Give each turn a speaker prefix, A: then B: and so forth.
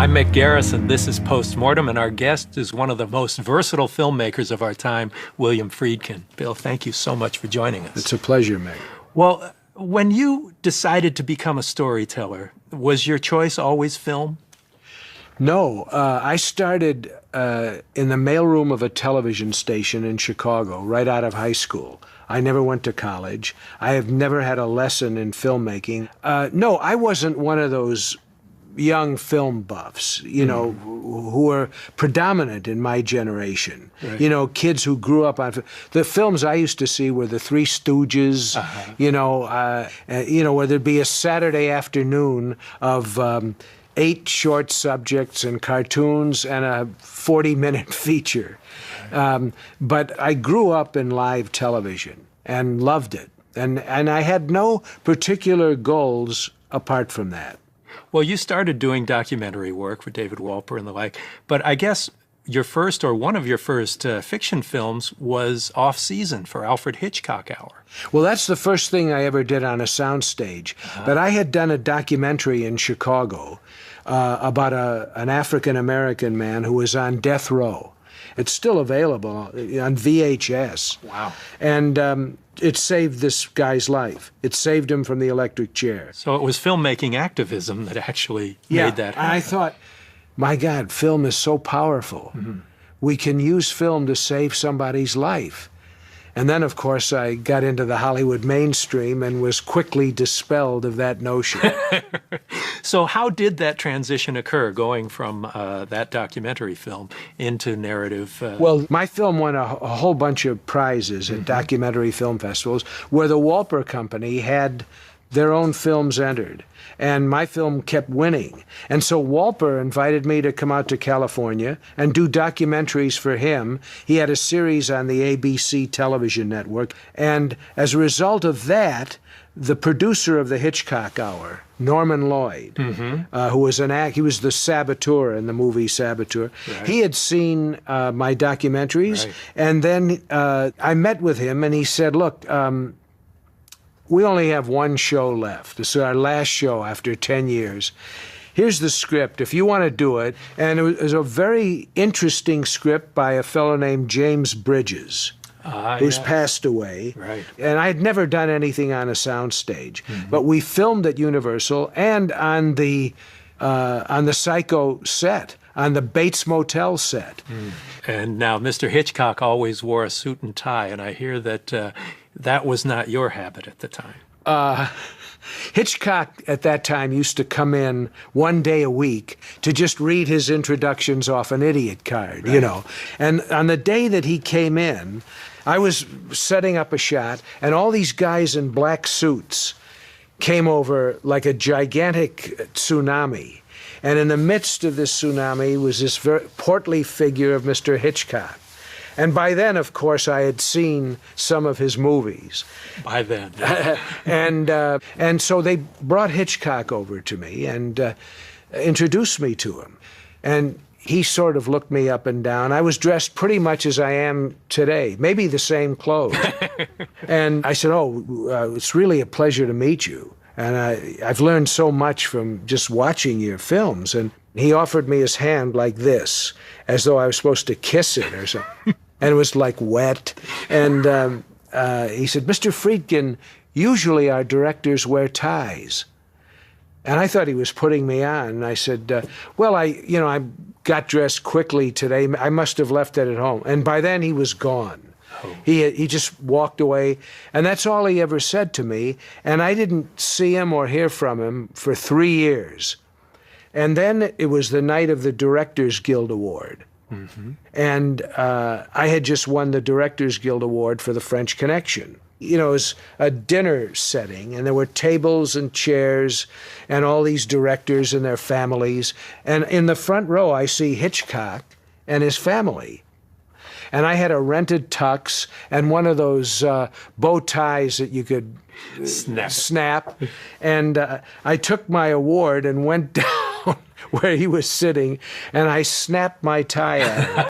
A: I'm Mick Garrison. This is Postmortem, and our guest is one of the most versatile filmmakers of our time, William Friedkin. Bill, thank you so much for joining us.
B: It's a pleasure, Mick.
A: Well, when you decided to become a storyteller, was your choice always film?
B: No, I started in the mailroom of a television station in Chicago right out of high school. I never went to college. I have never had a lesson in filmmaking. No, I wasn't one of those young film buffs, you know, who were predominant in my generation. Right. You know, kids who grew up on the films I used to see were the Three Stooges. You know, where there'd be a Saturday afternoon of 8 short subjects and cartoons and a 40-minute feature. But I grew up in live television and loved it. And I had no particular goals apart from that.
A: Well, you started doing documentary work for David Wolper and the like, but I guess your first, or one of your first fiction films was Off-Season for Alfred Hitchcock Hour.
B: Well, that's the first thing I ever did on a soundstage. But I had done a documentary in Chicago about an African-American man who was on death row. It's still available on VHS. Wow. And it saved this guy's life. It saved him from the electric chair.
A: So it was filmmaking activism that actually made that happen.
B: I thought, my God, film is so powerful. We can use film to save somebody's life. And then, of course, I got into the Hollywood mainstream and was quickly dispelled of that notion.
A: So how did that transition occur, going from that documentary film into narrative?
B: Well, my film won a whole bunch of prizes at documentary film festivals, where the Wolper Company had their own films entered. And my film kept winning. And so Wolper invited me to come out to California and do documentaries for him. He had a series on the ABC television network. And as a result of that, the producer of the Hitchcock Hour, Norman Lloyd, who was he was the saboteur in the movie Saboteur. Right. He had seen my documentaries. Right. And then I met with him and he said, look, we only have one show left. This is our last show after 10 years. Here's the script, if you want to do it. And it was a very interesting script by a fellow named James Bridges, who's passed away. Right. And I had never done anything on a soundstage. But we filmed at Universal and on the Psycho set, on the Bates Motel set.
A: And now Mr. Hitchcock always wore a suit and tie, and I hear that that was not your habit at the time.
B: Hitchcock at that time used to come in one day a week to just read his introductions off an idiot card, you know. And on the day that he came in, I was setting up a shot, and all these guys in black suits came over like a gigantic tsunami. And in the midst of this tsunami was this very portly figure of Mr. Hitchcock. And by then, of course, I had seen some of his movies.
A: By then.
B: And so they brought Hitchcock over to me and introduced me to him. And he sort of looked me up and down. I was dressed pretty much as I am today, maybe the same clothes. And I said, it's really a pleasure to meet you. And I've learned so much from just watching your films. And he offered me his hand like this, as though I was supposed to kiss it or something. And it was like wet. And he said, Mr. Friedkin, usually our directors wear ties. And I thought he was putting me on. And I said, well, I got dressed quickly today. I must have left it at home. And by then he was gone. He just walked away, and that's all he ever said to me. And I didn't see him or hear from him for 3 years. And then it was the night of the Directors Guild Award. And I had just won the Directors Guild Award for The French Connection. You know, it was a dinner setting, and there were tables and chairs and all these directors and their families. And in the front row, I see Hitchcock and his family. And I had a rented tux and one of those bow ties that you could snap. And I took my award and went down where he was sitting, and I snapped my tie at him.